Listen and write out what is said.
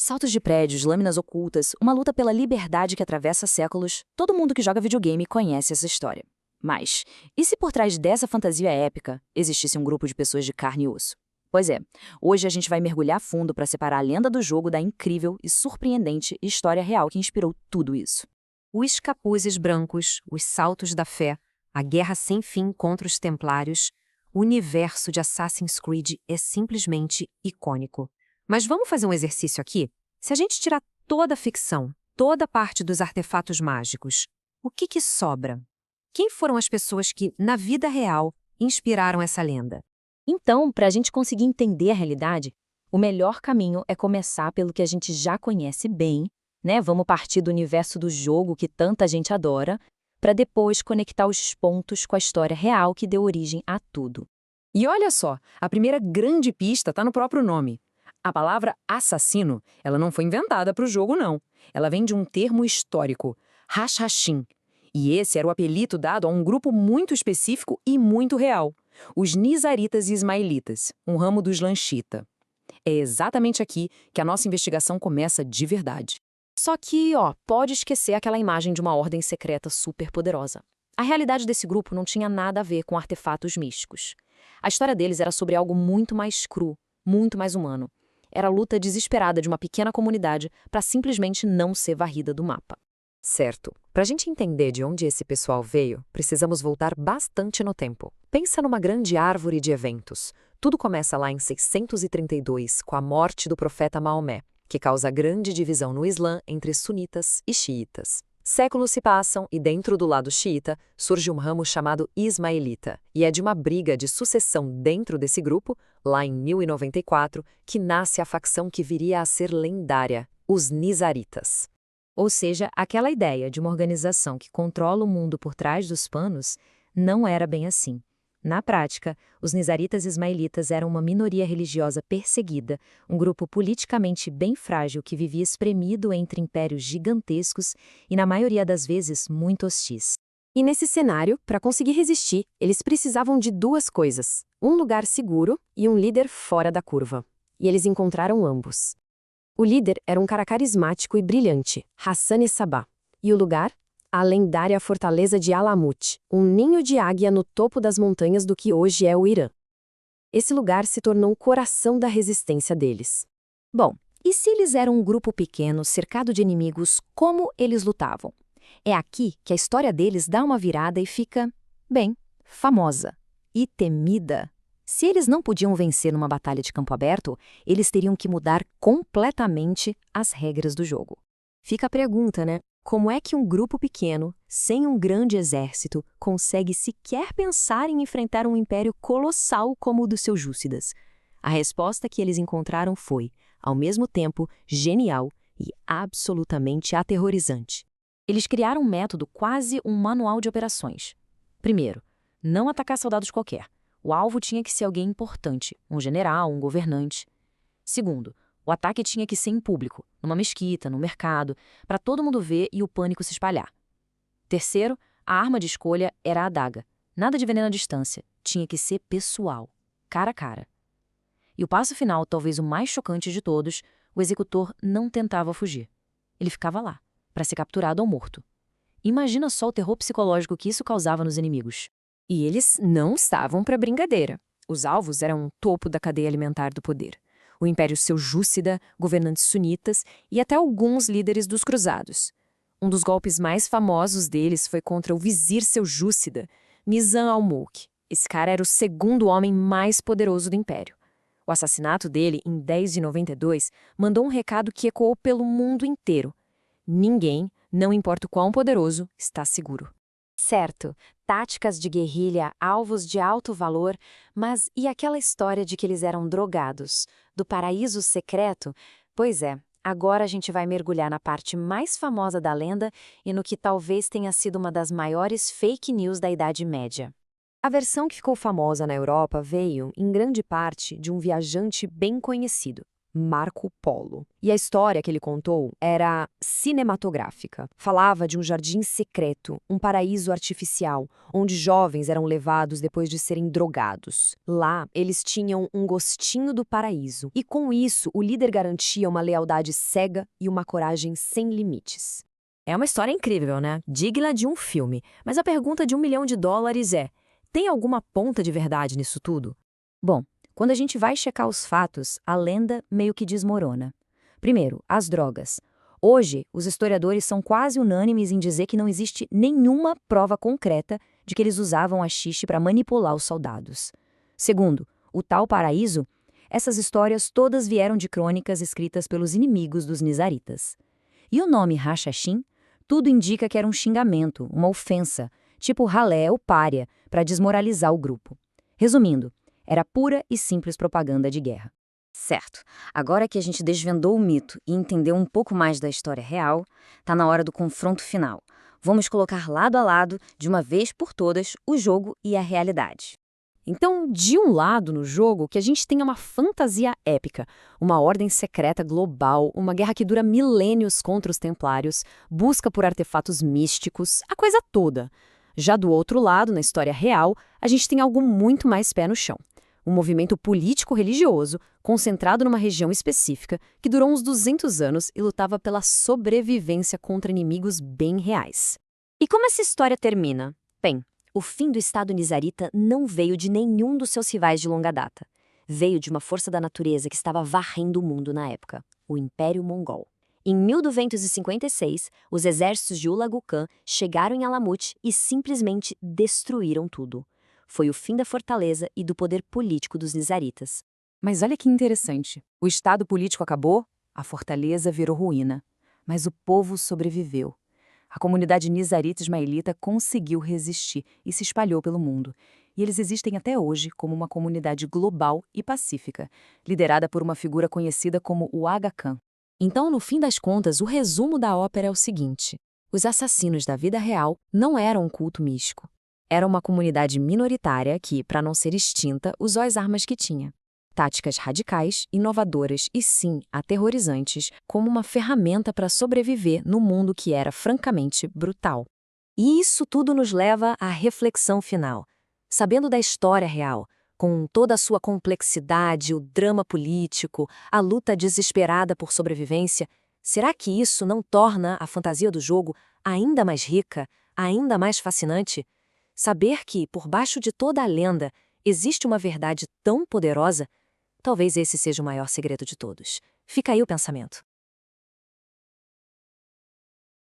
Saltos de prédios, lâminas ocultas, uma luta pela liberdade que atravessa séculos, todo mundo que joga videogame conhece essa história. Mas, e se por trás dessa fantasia épica existisse um grupo de pessoas de carne e osso? Pois é, hoje a gente vai mergulhar fundo para separar a lenda do jogo da incrível e surpreendente história real que inspirou tudo isso. Os capuzes brancos, os saltos da fé, a guerra sem fim contra os templários, o universo de Assassin's Creed é simplesmente icônico. Mas vamos fazer um exercício aqui? Se a gente tirar toda a ficção, toda a parte dos artefatos mágicos, o que sobra? Quem foram as pessoas que, na vida real, inspiraram essa lenda? Então, para a gente conseguir entender a realidade, o melhor caminho é começar pelo que a gente já conhece bem, né? Vamos partir do universo do jogo que tanta gente adora, para depois conectar os pontos com a história real que deu origem a tudo. E olha só, a primeira grande pista está no próprio nome. A palavra assassino, ela não foi inventada para o jogo, não. Ela vem de um termo histórico, Hashashin. E esse era o apelido dado a um grupo muito específico e muito real, os Nizaritas e Ismaelitas, um ramo dos Lanchita. É exatamente aqui que a nossa investigação começa de verdade. Só que, pode esquecer aquela imagem de uma ordem secreta super poderosa. A realidade desse grupo não tinha nada a ver com artefatos místicos. A história deles era sobre algo muito mais cru, muito mais humano. Era a luta desesperada de uma pequena comunidade para simplesmente não ser varrida do mapa. Certo. Para a gente entender de onde esse pessoal veio, precisamos voltar bastante no tempo. Pensa numa grande árvore de eventos. Tudo começa lá em 632, com a morte do profeta Maomé, que causa grande divisão no Islã entre sunitas e xiitas. Séculos se passam e dentro do lado xiita surge um ramo chamado Ismaelita, e é de uma briga de sucessão dentro desse grupo, lá em 1094, que nasce a facção que viria a ser lendária, os Nizaritas. Ou seja, aquela ideia de uma organização que controla o mundo por trás dos panos não era bem assim. Na prática, os Nizaritas ismaelitas eram uma minoria religiosa perseguida, um grupo politicamente bem frágil que vivia espremido entre impérios gigantescos e, na maioria das vezes, muito hostis. E nesse cenário, para conseguir resistir, eles precisavam de duas coisas: um lugar seguro e um líder fora da curva. E eles encontraram ambos. O líder era um cara carismático e brilhante, Hassan es-Sabah. E o lugar? A lendária fortaleza de Alamut, um ninho de águia no topo das montanhas do que hoje é o Irã. Esse lugar se tornou o coração da resistência deles. Bom, e se eles eram um grupo pequeno, cercado de inimigos, como eles lutavam? É aqui que a história deles dá uma virada e fica, bem, famosa e temida. Se eles não podiam vencer numa batalha de campo aberto, eles teriam que mudar completamente as regras do jogo. Fica a pergunta, né? Como é que um grupo pequeno, sem um grande exército, consegue sequer pensar em enfrentar um império colossal como o dos seljúcidas? A resposta que eles encontraram foi, ao mesmo tempo, genial e absolutamente aterrorizante. Eles criaram um método quase um manual de operações. Primeiro, não atacar soldados qualquer. O alvo tinha que ser alguém importante, um general, um governante. Segundo, o ataque tinha que ser em público, numa mesquita, no mercado, para todo mundo ver e o pânico se espalhar. Terceiro, a arma de escolha era a adaga. Nada de veneno à distância, tinha que ser pessoal, cara a cara. E o passo final, talvez o mais chocante de todos, o executor não tentava fugir. Ele ficava lá, para ser capturado ou morto. Imagina só o terror psicológico que isso causava nos inimigos. E eles não estavam para brincadeira. Os alvos eram o topo da cadeia alimentar do poder. O Império Seljúcida, governantes sunitas e até alguns líderes dos cruzados. Um dos golpes mais famosos deles foi contra o vizir seljúcida, Mizan al-Mulk. Esse cara era o segundo homem mais poderoso do Império. O assassinato dele, em 10 de 92, mandou um recado que ecoou pelo mundo inteiro. Ninguém, não importa o quão poderoso, está seguro. Certo, táticas de guerrilha, alvos de alto valor, mas e aquela história de que eles eram drogados, do paraíso secreto? Pois é, agora a gente vai mergulhar na parte mais famosa da lenda e no que talvez tenha sido uma das maiores fake news da Idade Média. A versão que ficou famosa na Europa veio, em grande parte, de um viajante bem conhecido, Marco Polo. E a história que ele contou era cinematográfica. Falava de um jardim secreto, um paraíso artificial, onde jovens eram levados depois de serem drogados. Lá, eles tinham um gostinho do paraíso, e com isso, o líder garantia uma lealdade cega e uma coragem sem limites. É uma história incrível, né? Digna de um filme. Mas a pergunta de $1 milhão é: tem alguma ponta de verdade nisso tudo? Bom, quando a gente vai checar os fatos, a lenda meio que desmorona. Primeiro, as drogas. Hoje, os historiadores são quase unânimes em dizer que não existe nenhuma prova concreta de que eles usavam haxixe para manipular os soldados. Segundo, o tal paraíso, essas histórias todas vieram de crônicas escritas pelos inimigos dos nizaritas. E o nome Hashashin, tudo indica que era um xingamento, uma ofensa, tipo ralé ou pária, para desmoralizar o grupo. Resumindo, era pura e simples propaganda de guerra. Certo. Agora que a gente desvendou o mito e entendeu um pouco mais da história real, tá na hora do confronto final. Vamos colocar lado a lado, de uma vez por todas, o jogo e a realidade. Então, de um lado no jogo, que a gente tenha uma fantasia épica, uma ordem secreta global, uma guerra que dura milênios contra os templários, busca por artefatos místicos, a coisa toda. Já do outro lado, na história real, a gente tem algo muito mais pé no chão. Um movimento político-religioso, concentrado numa região específica, que durou uns 200 anos e lutava pela sobrevivência contra inimigos bem reais. E como essa história termina? Bem, o fim do Estado nizarita não veio de nenhum dos seus rivais de longa data. Veio de uma força da natureza que estava varrendo o mundo na época, o Império Mongol. Em 1256, os exércitos de Hulagu Khan chegaram em Alamut e simplesmente destruíram tudo. Foi o fim da fortaleza e do poder político dos nizaritas. Mas olha que interessante. O estado político acabou, a fortaleza virou ruína. Mas o povo sobreviveu. A comunidade nizarita ismaelita conseguiu resistir e se espalhou pelo mundo. E eles existem até hoje como uma comunidade global e pacífica, liderada por uma figura conhecida como o Aga Khan. Então, no fim das contas, o resumo da ópera é o seguinte: os assassinos da vida real não eram um culto místico. Era uma comunidade minoritária que, para não ser extinta, usou as armas que tinha. Táticas radicais, inovadoras e, sim, aterrorizantes, como uma ferramenta para sobreviver no mundo que era, francamente, brutal. E isso tudo nos leva à reflexão final. Sabendo da história real, com toda a sua complexidade, o drama político, a luta desesperada por sobrevivência, será que isso não torna a fantasia do jogo ainda mais rica, ainda mais fascinante? Saber que, por baixo de toda a lenda, existe uma verdade tão poderosa, talvez esse seja o maior segredo de todos. Fica aí o pensamento.